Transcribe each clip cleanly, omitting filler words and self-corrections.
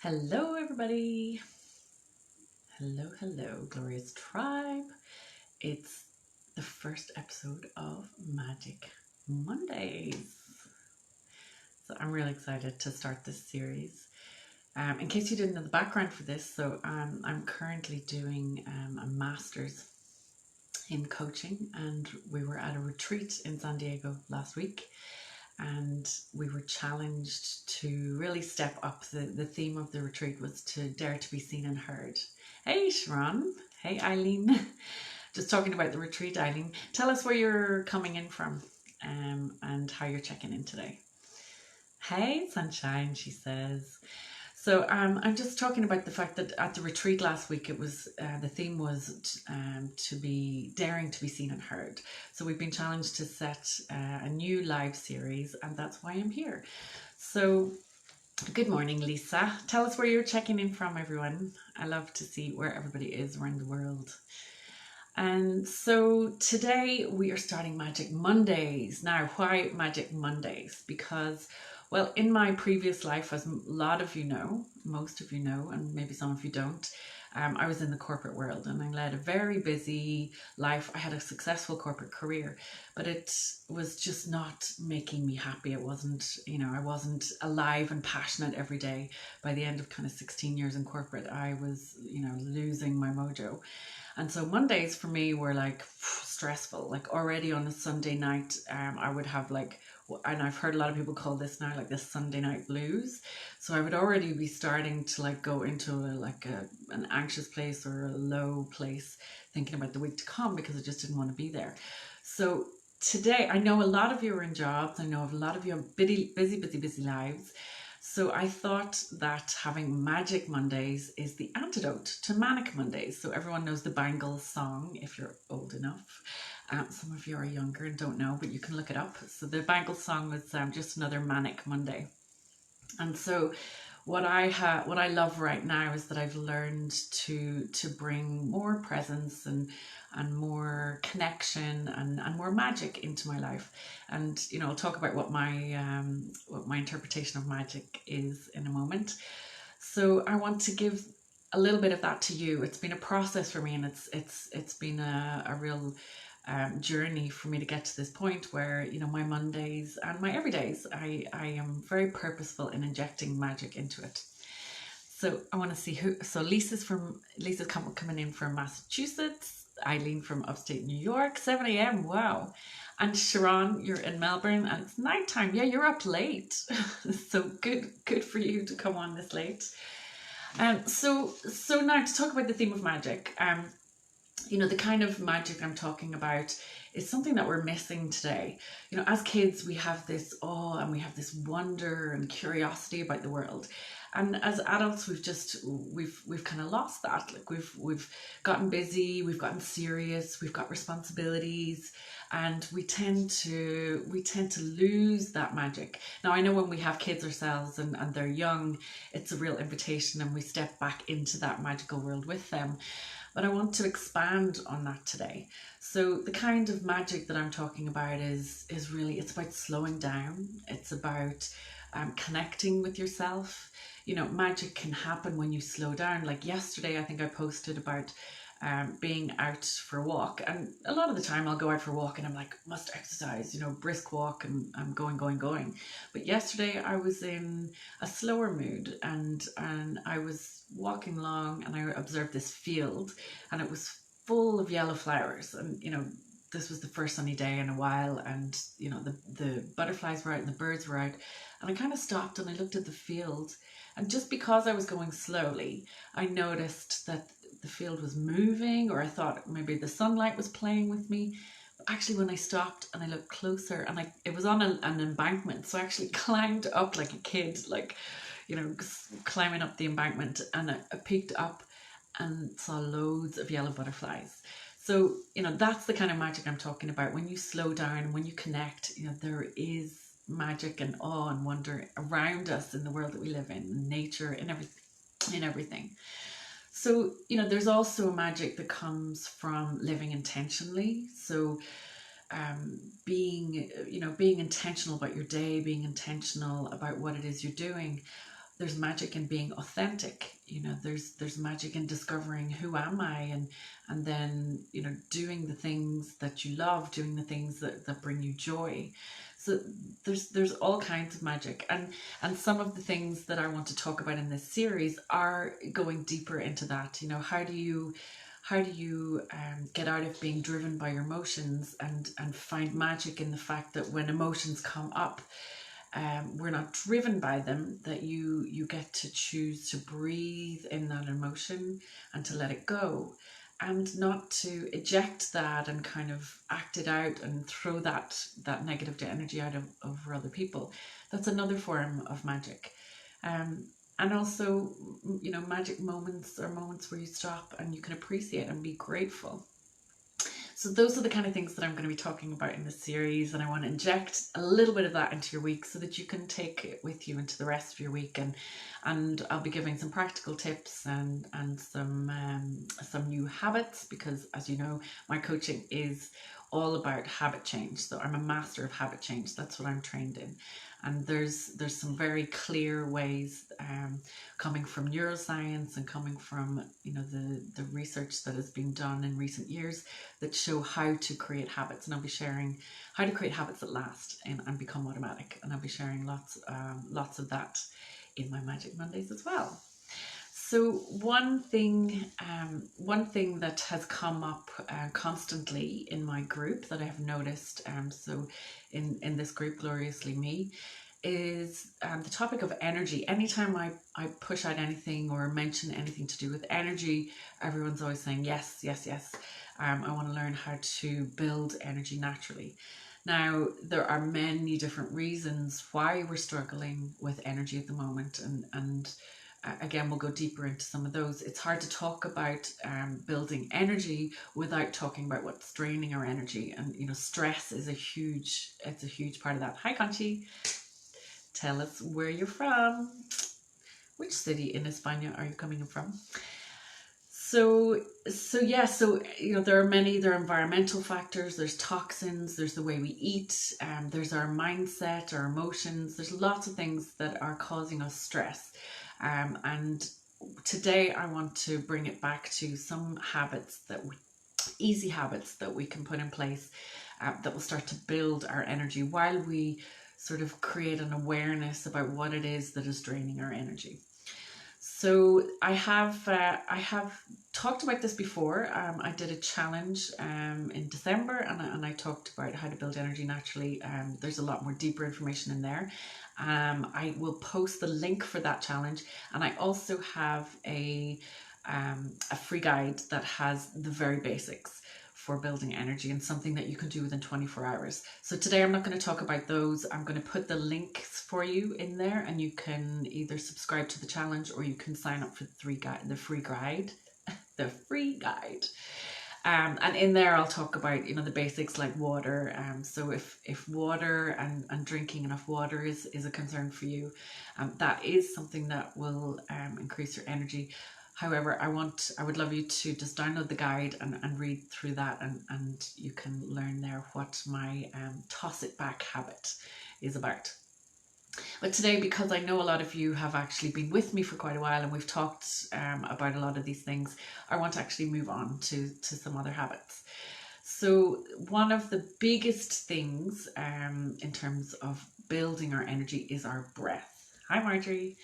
Hello, everybody. Hello, Glorious Tribe. It's the first episode of Magic Mondays. So I'm really excited to start this series. In case you didn't know the background for this, I'm currently doing a master's in coaching, and we were at a retreat in San Diego last week. And we were challenged to really step up. The theme of the retreat was to dare to be seen and heard. Hey, Sharon. Hey, Eileen. Just talking about the retreat, Eileen. Tell us where you're coming in from and how you're checking in today. Hey, Sunshine, she says. So I'm just talking about the fact that at the retreat last week, it was the theme was to be daring to be seen and heard. So we've been challenged to set a new live series, and that's why I'm here. So good morning, Lisa. Tell us where you're checking in from, everyone. I love to see where everybody is around the world. And so today we are starting Magic Mondays. Now, why Magic Mondays? Because, well, in my previous life, as a lot of you know, most of you know, and maybe some of you don't, I was in the corporate world and I led a very busy life. I had a successful corporate career, but it was just not making me happy. It wasn't, I wasn't alive and passionate every day. By the end of kind of 16 years in corporate, I was, losing my mojo. And so Mondays for me were like stressful. Like already on a Sunday night, I would have and I've heard a lot of people call this now like the Sunday night blues. So I would already be starting to like go into an anxious place or a low place, thinking about the week to come because I just didn't want to be there. So today, I know a lot of you are in jobs. I know of a lot of you have busy lives. So I thought that having Magic Mondays is the antidote to Manic Mondays. So everyone knows the Bangles song if you're old enough. Some of you are younger and don't know, but you can look it up. So the Bangles song was just another Manic Monday. And so what I love right now is that I've learned to bring more presence and more connection and more magic into my life. And I'll talk about what my interpretation of magic is in a moment. So I want to give a little bit of that to you. It's been a process for me, and it's been a real journey for me to get to this point where my Mondays and my everydays I am very purposeful in injecting magic into it. So I want to see who. So Lisa's coming in from Massachusetts. Eileen from upstate New York, 7 a.m. Wow. And Sharon, you're in Melbourne and it's nighttime. Yeah, you're up late. So good for you to come on this late. So now to talk about the theme of magic. The kind of magic I'm talking about is something that we're missing today. As kids, we have this awe and we have this wonder and curiosity about the world. And as adults, we've kind of lost that. Like we've gotten busy, we've gotten serious, we've got responsibilities, and we tend to lose that magic. Now, I know when we have kids ourselves and they're young, it's a real invitation and we step back into that magical world with them. But I want to expand on that today. So the kind of magic that I'm talking about is really, it's about slowing down. It's about connecting with yourself. Magic can happen when you slow down. Like yesterday, I think I posted about being out for a walk. And a lot of the time I'll go out for a walk and I'm like, must exercise, brisk walk, and I'm going. But yesterday I was in a slower mood and I was walking along and I observed this field and it was full of yellow flowers. And, this was the first sunny day in a while, and, the butterflies were out and the birds were out. And I kind of stopped and I looked at the field. And just because I was going slowly, I noticed that the field was moving, or I thought maybe the sunlight was playing with me. But actually, when I stopped and I looked closer, and it was on an embankment, so I actually climbed up like a kid, climbing up the embankment, and I peeked up and saw loads of yellow butterflies. So, that's the kind of magic I'm talking about. When you slow down, when you connect, there is magic and awe and wonder around us in the world that we live in nature, in everything. So, there's also a magic that comes from living intentionally. So being intentional about your day, being intentional about what it is you're doing. there's magic in being authentic. You know, there's magic in discovering who am I, and then, you know, doing the things that you love, doing the things that bring you joy. So there's all kinds of magic, and some of the things that I want to talk about in this series are going deeper into that. You know, how do you get out of being driven by your emotions, and find magic in the fact that when emotions come up, we're not driven by them, that you get to choose to breathe in that emotion and to let it go, and not to eject that and kind of act it out and throw that negative energy out over other people. That's another form of magic. um, and also, you know, magic moments are moments where you stop and you can appreciate and be grateful. So those are the kind of things that I'm going to be talking about in this series, and I want to inject a little bit of that into your week so that you can take it with you into the rest of your week. And I'll be giving some practical tips and some new habits, because, as you know, my coaching is all about habit change. So I'm a master of habit change. That's what I'm trained in. And there's some very clear ways, coming from neuroscience and coming from, you know, the research that has been done in recent years, that show how to create habits. And I'll be sharing how to create habits that last and become automatic. And I'll be sharing lots of that in my Magic Mondays as well. So one thing that has come up constantly in my group that I have noticed, so in this group, Gloriously Me, is the topic of energy. Anytime I push out anything or mention anything to do with energy, everyone's always saying, yes, yes, yes. I want to learn how to build energy naturally. Now, there are many different reasons why we're struggling with energy at the moment, and again, we'll go deeper into some of those. It's hard to talk about building energy without talking about what's draining our energy, and, you know, stress is a huge part of that. Hi, Conchi. Tell us where you're from. Which city in España are you coming from? So you know, there are environmental factors, there's toxins, there's the way we eat, there's our mindset, our emotions. There's lots of things that are causing us stress, and today I want to bring it back to some habits easy habits that we can put in place, that will start to build our energy while we sort of create an awareness about what it is that is draining our energy. So I have talked about this before. I did a challenge in December, and I talked about how to build energy naturally. There's a lot more deeper information in there. I will post the link for that challenge, and I also have a free guide that has the very basics for building energy, and something that you can do within 24 hours. So today I'm not going to talk about those. I'm going to put the links for you in there, and you can either subscribe to the challenge or you can sign up for the free guide. The free guide. And in there I'll talk about, you know, the basics like water. So if water and drinking enough water is a concern for you, that is something that will increase your energy. However, I would love you to just download the guide and read through that, and you can learn there what my toss it back habit is about. But today, because I know a lot of you have actually been with me for quite a while and we've talked about a lot of these things, I want to actually move on to some other habits. So one of the biggest things in terms of building our energy is our breath. Hi, Marjorie.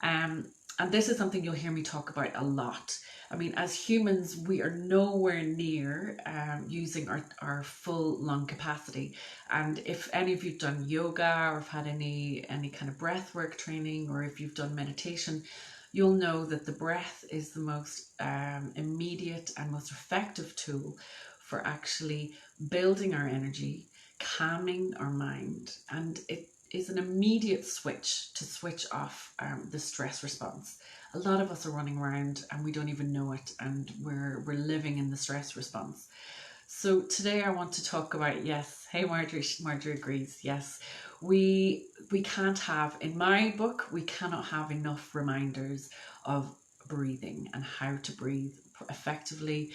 And this is something you'll hear me talk about a lot. I mean, as humans, we are nowhere near using our full lung capacity. And if any of you've done yoga or have had any kind of breath work training, or if you've done meditation, you'll know that the breath is the most immediate and most effective tool for actually building our energy, calming our mind, and it is an immediate switch off the stress response. A lot of us are running around and we don't even know it, and we're living in the stress response. So today I want to talk about, yes, hey Marjorie agrees, yes, we can't have, in my book, we cannot have enough reminders of breathing and how to breathe effectively.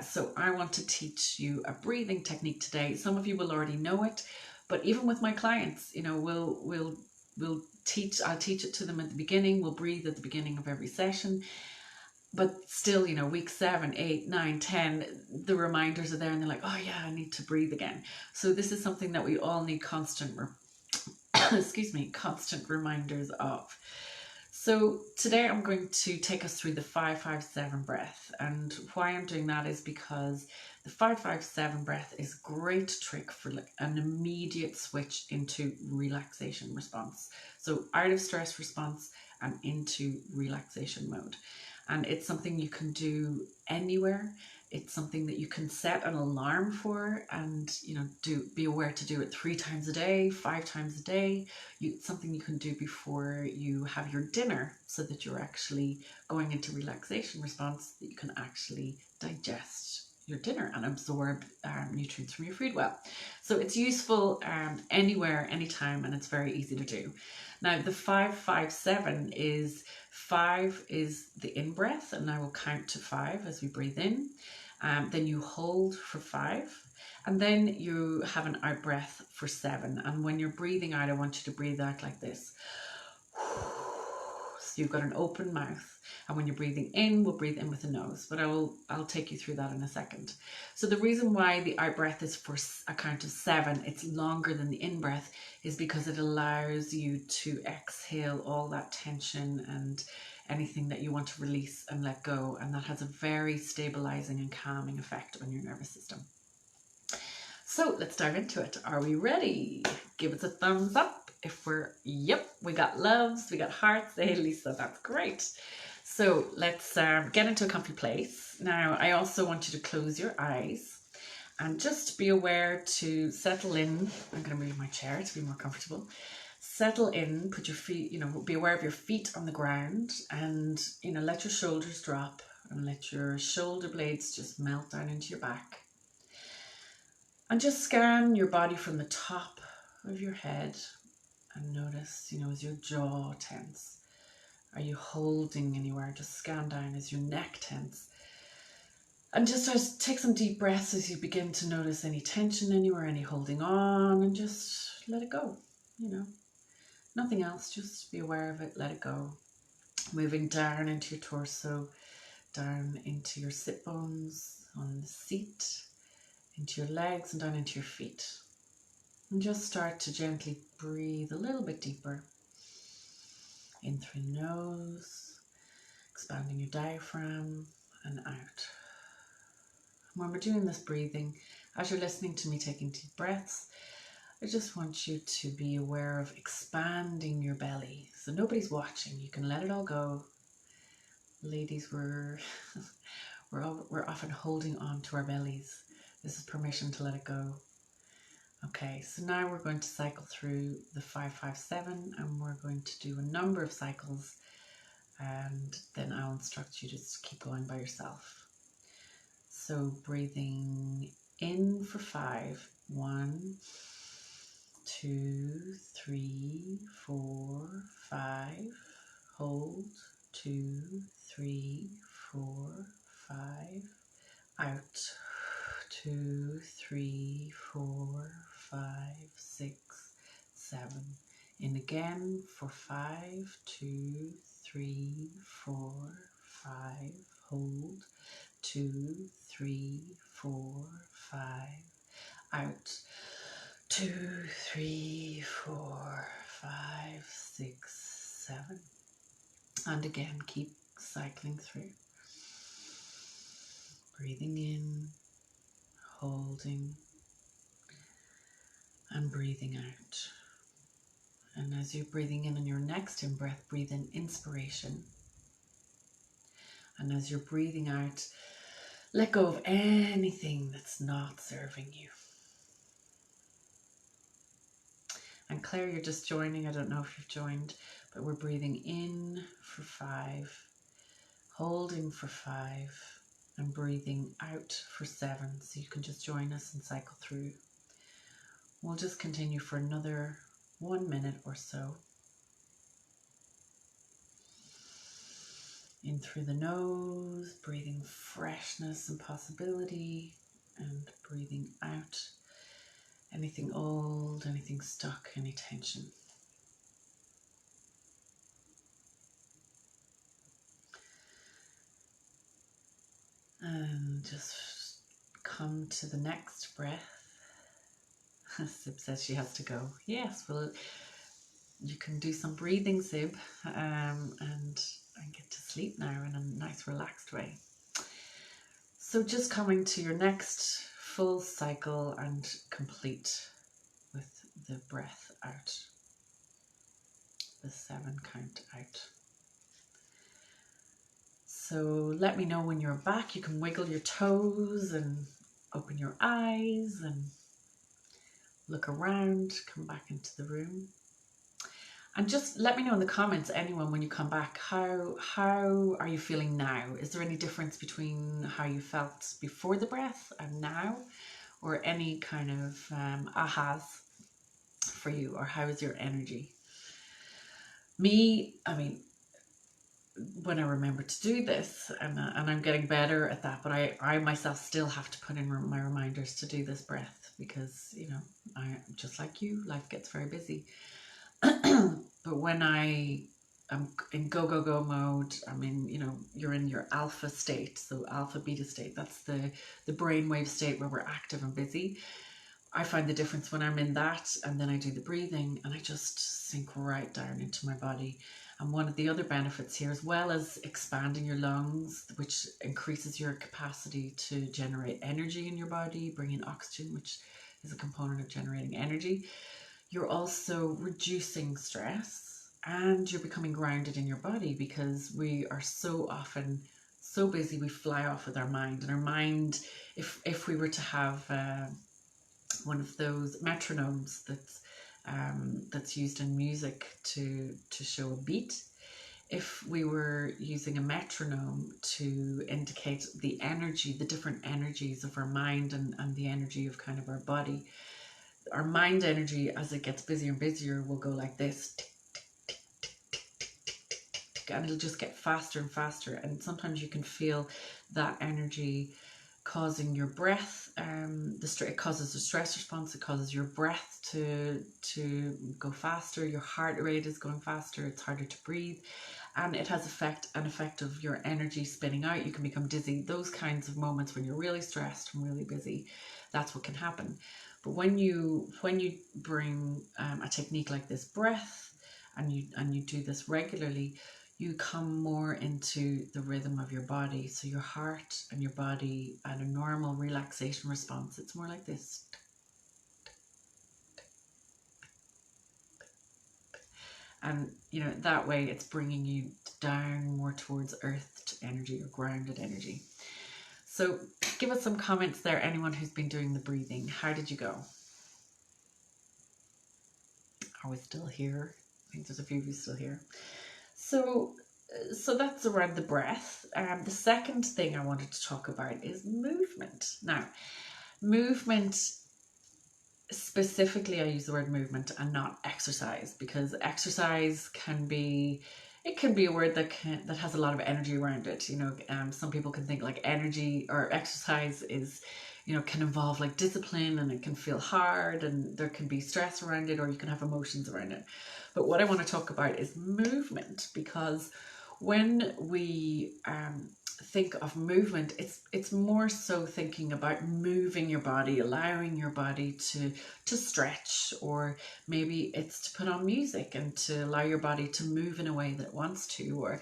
So I want to teach you a breathing technique today. Some of you will already know it, but even with my clients, you know, we'll I'll teach it to them at the beginning. We'll breathe at the beginning of every session. But still, you know, week 7, 8, 9, 10, the reminders are there and they're like, oh yeah, I need to breathe again. So this is something that we all need constant constant reminders of. So today I'm going to take us through the 5-5-7 breath. And why I'm doing that is because the 5-5-7 breath is a great trick for like an immediate switch into relaxation response. So out of stress response and into relaxation mode. And it's something you can do anywhere. It's something that you can set an alarm for, and you know, be aware to do it 3 times a day, 5 times a day. It's something you can do before you have your dinner, so that you're actually going into relaxation response, that you can actually digest your dinner and absorb nutrients from your food well. So it's useful anywhere, anytime, and it's very easy to do. Now the 5-5-7 is 5 is the in breath, and I will count to 5 as we breathe in. Then you hold for 5, and then you have an out breath for 7. And when you're breathing out, I want you to breathe out like this. So you've got an open mouth, and when you're breathing in, we'll breathe in with the nose, but I'll take you through that in a second. So the reason why the out breath is for a count of 7, it's longer than the in breath, is because it allows you to exhale all that tension and anything that you want to release and let go, and that has a very stabilizing and calming effect on your nervous system. So let's dive into it. Are we ready? Give us a thumbs up if yep, we got loves, we got hearts. Hey Lisa, that's great. So let's get into a comfy place. Now I also want you to close your eyes and just be aware to settle in. I'm going to move my chair to be more comfortable. Settle in, put your feet, you know, be aware of your feet on the ground, and, you know, let your shoulders drop and let your shoulder blades just melt down into your back. And just scan your body from the top of your head and notice, you know, is your jaw tense? Are you holding anywhere? Just scan down. Is your neck tense? And just take some deep breaths as you begin to notice any tension anywhere, any holding on, and just let it go, you know. Nothing else, just be aware of it, let it go. Moving down into your torso, down into your sit bones on the seat, into your legs and down into your feet. And just start to gently breathe a little bit deeper. In through the nose, expanding your diaphragm, and out. When we're doing this breathing, as you're listening to me taking deep breaths, I just want you to be aware of expanding your belly. So nobody's watching, you can let it all go. Ladies, we're often holding on to our bellies. This is permission to let it go. Okay, so now we're going to cycle through the 5-5-7, and we're going to do a number of cycles, and then I'll instruct you to just keep going by yourself. So breathing in for 5. 1, 2, 3, 4, 5. Hold. 2, 3, 4, 5. Out. 2, 3, 4, 5, 6, 7. In again for 5. 2, 3, 4, 5. Hold. 2, 3, 4, 5. Out. 2, 3, 4, 5, 6, 7. And again, keep cycling through. Breathing in, holding, and breathing out. And as you're breathing in on your next in-breath, breathe in inspiration. And as you're breathing out, let go of anything that's not serving you. And Claire, you're just joining. I don't know if you've joined, but we're breathing in for 5, holding for 5, and breathing out for 7. So you can just join us and cycle through. We'll just continue for another 1 minute or so. In through the nose, breathing freshness and possibility, and breathing out anything old, anything stuck, any tension. just come to the next breath. Sib says she has to go. Yes, well, you can do some breathing, Sib, and get to sleep now in a nice relaxed way. So just coming to your next full cycle and complete with the breath out, the 7 count out. So let me know when you're back. You can wiggle your toes and open your eyes and look around, come back into the room. And just let me know in the comments, anyone, when you come back, how are you feeling now? Is there any difference between how you felt before the breath and now? Or any kind of ahas for you? Or how is your energy? Me, I mean, when I remember to do this, and I'm getting better at that, but I myself still have to put in my reminders to do this breath, because, you know, I, just like you, life gets very busy. But when I am in go mode, I mean, you know, you're in your alpha state, so alpha beta state, that's the brainwave state where we're active and busy. I find the difference when I'm in that, and then I do the breathing and I just sink right down into my body. And one of the other benefits here, as well as expanding your lungs, which increases your capacity to generate energy in your body, bring in oxygen, which is a component of generating energy, you're also reducing stress, and you're becoming grounded in your body, because we are so often so busy we fly off with our mind. And our mind, if we were to have one of those metronomes that's used in music to show a beat, if we were using a metronome to indicate the energy, the different energies of our mind and the energy of kind of our body, our mind energy, as it gets busier and busier, will go like this, tick, tick, tick, tick, tick, tick, tick, tick, tick, and it'll just get faster and faster. And sometimes you can feel that energy causing your breath, it causes a stress response, it causes your breath to go faster, your heart rate is going faster, it's harder to breathe, and it has an effect of your energy spinning out. You can become dizzy. Those kinds of moments when you're really stressed and really busy, that's what can happen. But when you bring a technique like this breath, and you do this regularly, you come more into the rhythm of your body. So your heart and your body, at a normal relaxation response, it's more like this. And, you know, that way it's bringing you down more towards earthed energy or grounded energy. So give us some comments there, anyone who's been doing the breathing. How did you go? Are we still here? I think there's a few of you still here. So that's around the breath. The second thing I wanted to talk about is movement. Now, movement, specifically, I use the word movement and not exercise, because exercise can be a word that has a lot of energy around it. You know, some people can think like energy or exercise is, you know, can involve like discipline, and it can feel hard, and there can be stress around it, or you can have emotions around it. But what I want to talk about is movement, because when we think of movement, it's more so thinking about moving your body, allowing your body to stretch, or maybe it's to put on music and to allow your body to move in a way that it wants to, or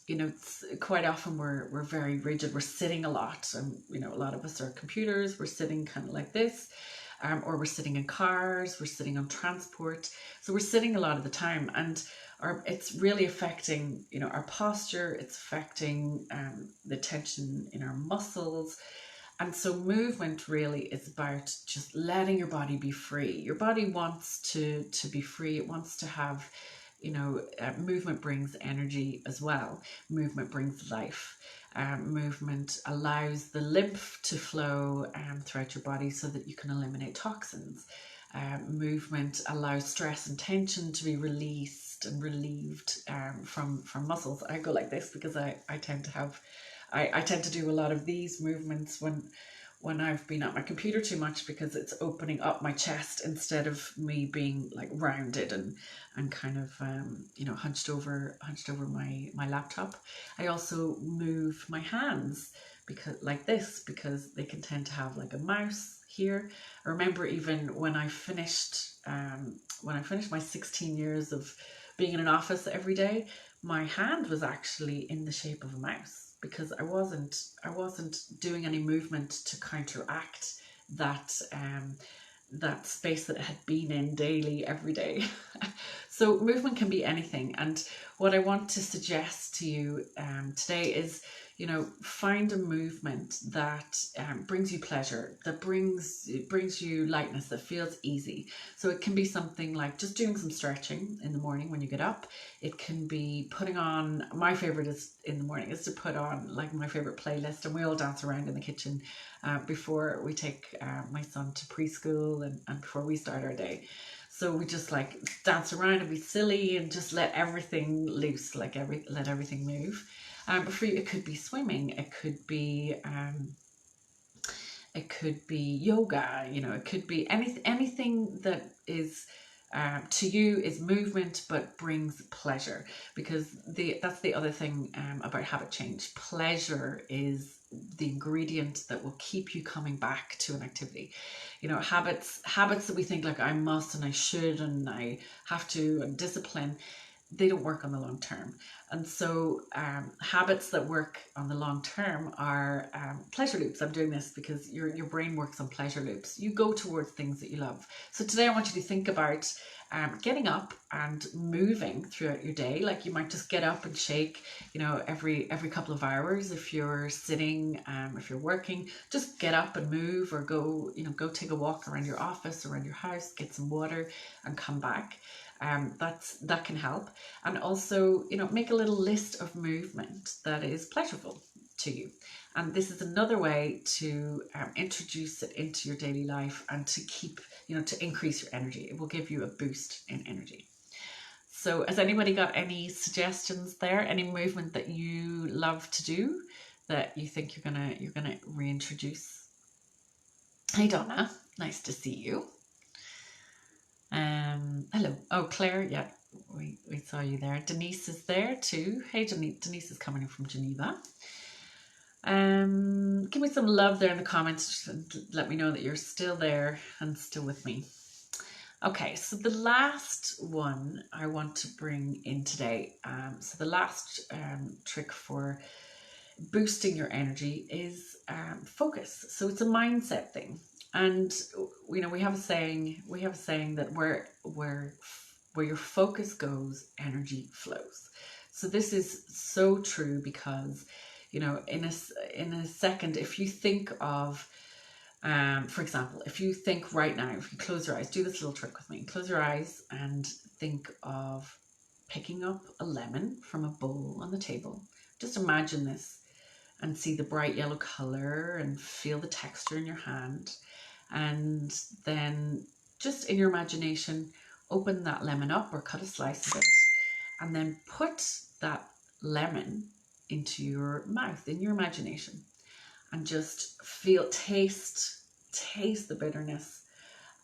you know, quite often we're very rigid, we're sitting a lot, and you know, a lot of us are computers, we're sitting kind of like this, or we're sitting in cars, we're sitting on transport, so we're sitting a lot of the time, and it's really affecting, you know, our posture, it's affecting the tension in our muscles. And so movement really is about just letting your body be free. Your body wants to be free, it wants to have, you know, movement brings energy as well. Movement brings life. Movement allows the lymph to flow throughout your body so that you can eliminate toxins. Movement allows stress and tension to be released and relieved from muscles. I go like this because I tend to have, I tend to do a lot of these movements when I've been at my computer too much, because it's opening up my chest instead of me being like rounded and kind of you know, hunched over my laptop. I also move my hands because like this, because they can tend to have like a mouse here. I remember even when I finished my 16 years of being in an office every day, my hand was actually in the shape of a mouse because I wasn't doing any movement to counteract that that space that it had been in daily every day. So movement can be anything, and what I want to suggest to you today is, find a movement that brings you pleasure, that brings you lightness, that feels easy. So it can be something like just doing some stretching in the morning when you get up. It can be putting on, my favorite is in the morning is to put on like my favorite playlist, and we all dance around in the kitchen before we take my son to preschool, and before we start our day. So we just like dance around and be silly and just let everything loose, like let everything move. But for you, it could be swimming, it could be yoga, it could be anything that is to you is movement but brings pleasure, because that's the other thing about habit change. Pleasure is the ingredient that will keep you coming back to an activity. Habits that we think like I must and I should and I have to, and discipline, they don't work on the long term. And so habits that work on the long term are pleasure loops. I'm doing this because your brain works on pleasure loops. You go towards things that you love. So today I want you to think about getting up and moving throughout your day. Like you might just get up and shake, every couple of hours. If you're sitting, if you're working, just get up and move, or go take a walk around your office, around your house, get some water and come back. That can help. And also, make a little list of movement that is pleasurable to you. And this is another way to introduce it into your daily life and to keep, to increase your energy. It will give you a boost in energy. So has anybody got any suggestions there? Any movement that you love to do that you think you're gonna reintroduce? Hey Donna, nice to see you. Hello. Oh, Claire, yeah, we saw you there. Denise is there too. Hey, Denise is coming in from Geneva. Give me some love there in the comments. Let me know that you're still there and still with me. Okay, so the last one I want to bring in today, so the last trick for boosting your energy is focus. So it's a mindset thing. And we have a saying that where your focus goes, energy flows. So this is so true, because in a second, if you think of for example, if you think right now, if you close your eyes, do this little trick with me. Close your eyes and think of picking up a lemon from a bowl on the table. Just imagine this and see the bright yellow color and feel the texture in your hand. And then just in your imagination, open that lemon up or cut a slice of it, and then put that lemon into your mouth in your imagination, and just taste the bitterness.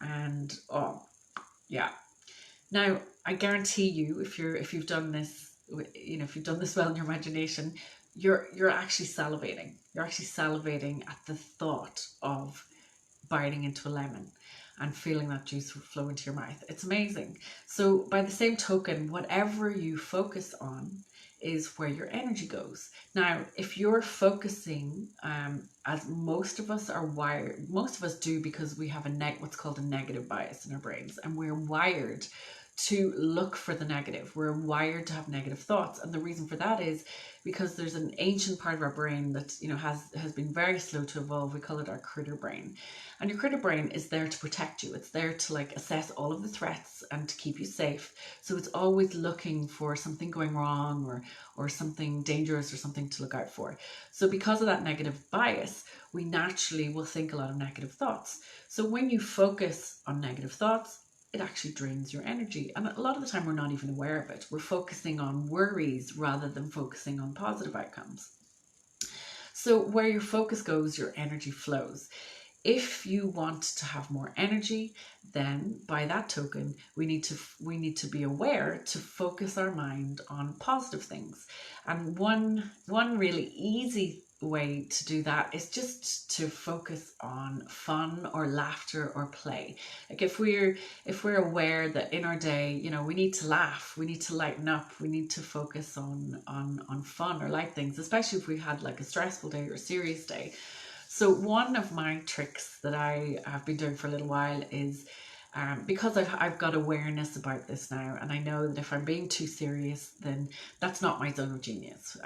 And oh yeah, now I guarantee you, if you've done this, if you've done this well in your imagination, you're actually salivating. You're actually salivating at the thought of biting into a lemon and feeling that juice flow into your mouth. It's amazing. So by the same token, whatever you focus on is where your energy goes. Now, if you're focusing, as most of us are wired, most of us do, because we have what's called a negative bias in our brains, and we're wired to look for the negative. We're wired to have negative thoughts, and the reason for that is because there's an ancient part of our brain that has been very slow to evolve. We call it our critter brain, and your critter brain is there to protect you. It's there to assess all of the threats and to keep you safe. So it's always looking for something going wrong, or something dangerous, or something to look out for. So because of that negative bias, we naturally will think a lot of negative thoughts. So when you focus on negative thoughts, it actually drains your energy. And a lot of the time we're not even aware of it. We're focusing on worries rather than focusing on positive outcomes. So where your focus goes, your energy flows. If you want to have more energy, then by that token, we need to be aware to focus our mind on positive things. And one really easy way to do that is just to focus on fun or laughter or play. Like if we're aware that in our day, you know, we need to laugh, we need to lighten up, we need to focus on fun or light things, especially if we had like a stressful day or a serious day. So one of my tricks that I have been doing for a little while is because I've got awareness about this now, and I know that if I'm being too serious, then that's not my zone of genius.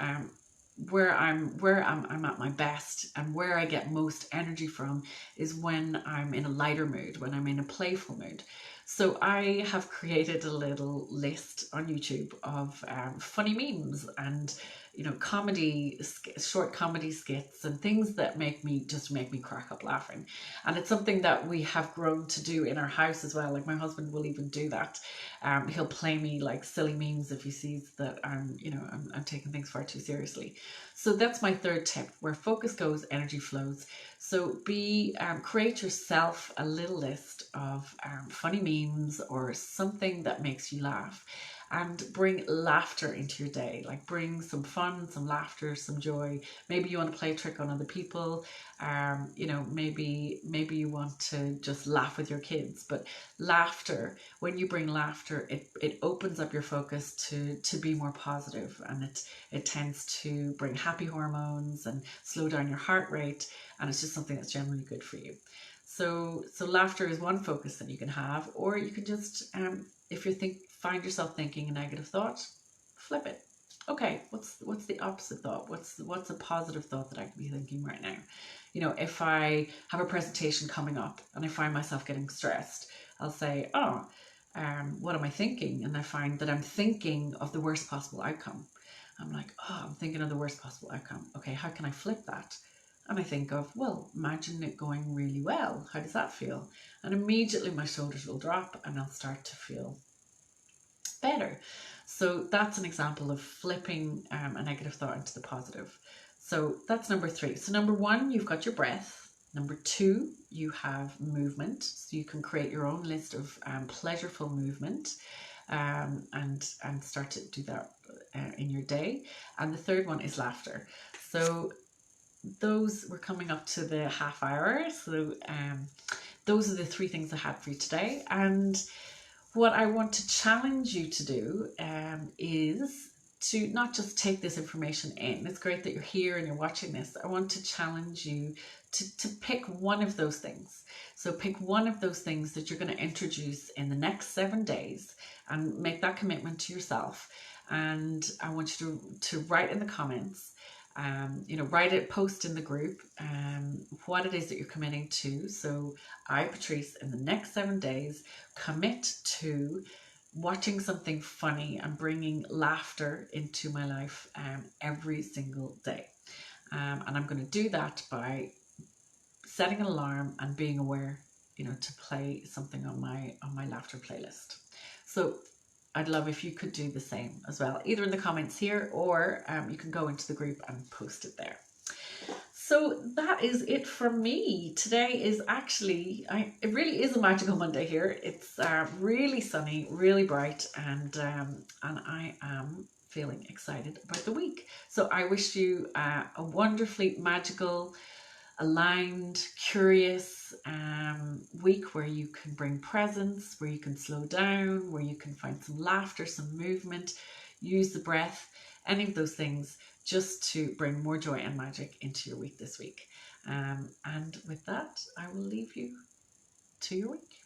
Where I'm at my best and where I get most energy from is when I'm in a lighter mood, when I'm in a playful mood. So I have created a little list on YouTube of funny memes and, you know, short comedy skits and things that make me crack up laughing. And it's something that we have grown to do in our house as well. Like my husband will even do that. He'll play me like silly memes if he sees that I'm taking things far too seriously. So that's my third tip: where focus goes, energy flows. So create yourself a little list of funny memes or something that makes you laugh, and bring laughter into your day. Like bring some fun, some laughter, some joy. Maybe you want to play a trick on other people. Maybe you want to just laugh with your kids. But laughter, when you bring laughter, it opens up your focus to be more positive, and it tends to bring happy hormones and slow down your heart rate, and it's just something that's generally good for you. So laughter is one focus that you can have, or you can just if you find yourself thinking a negative thought, flip it. Okay, what's the opposite thought? What's a positive thought that I can be thinking right now? You know, if I have a presentation coming up and I find myself getting stressed, I'll say, what am I thinking? And I find that I'm thinking of the worst possible outcome. I'm like, I'm thinking of the worst possible outcome. Okay, how can I flip that? And I think of, well, imagine it going really well. How does that feel? And immediately my shoulders will drop and I'll start to feel better. So that's an example of flipping a negative thought into the positive. So that's number 3. So number 1, you've got your breath. Number 2, you have movement. So you can create your own list of pleasureful movement and start to do that in your day. And the third one is laughter. So we're coming up to the half hour. So those are the 3 things I had for you today. And what I want to challenge you to do is to not just take this information in. It's great that you're here and you're watching this. I want to challenge you to pick one of those things. So pick one of those things that you're going to introduce in the next 7 days and make that commitment to yourself. And I want you to write in the comments, write it, post in the group what it is that you're committing to. So I, Patrice, in the next 7 days, commit to watching something funny and bringing laughter into my life every single day. And I'm going to do that by setting an alarm and being aware, to play something on my laughter playlist. So I'd love if you could do the same as well, either in the comments here or you can go into the group and post it there. So that is it from me. Today is actually, it really is a magical Monday here. It's really sunny, really bright, and I am feeling excited about the week. So I wish you a wonderfully magical, aligned, curious week where you can bring presence, where you can slow down, where you can find some laughter, some movement, use the breath, any of those things, just to bring more joy and magic into your week this week. And with that, I will leave you to your week.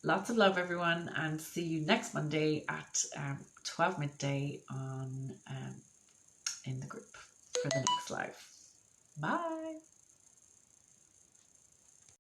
Lots of love, everyone, and see you next Monday at 12 midday in the group for the next live. Bye.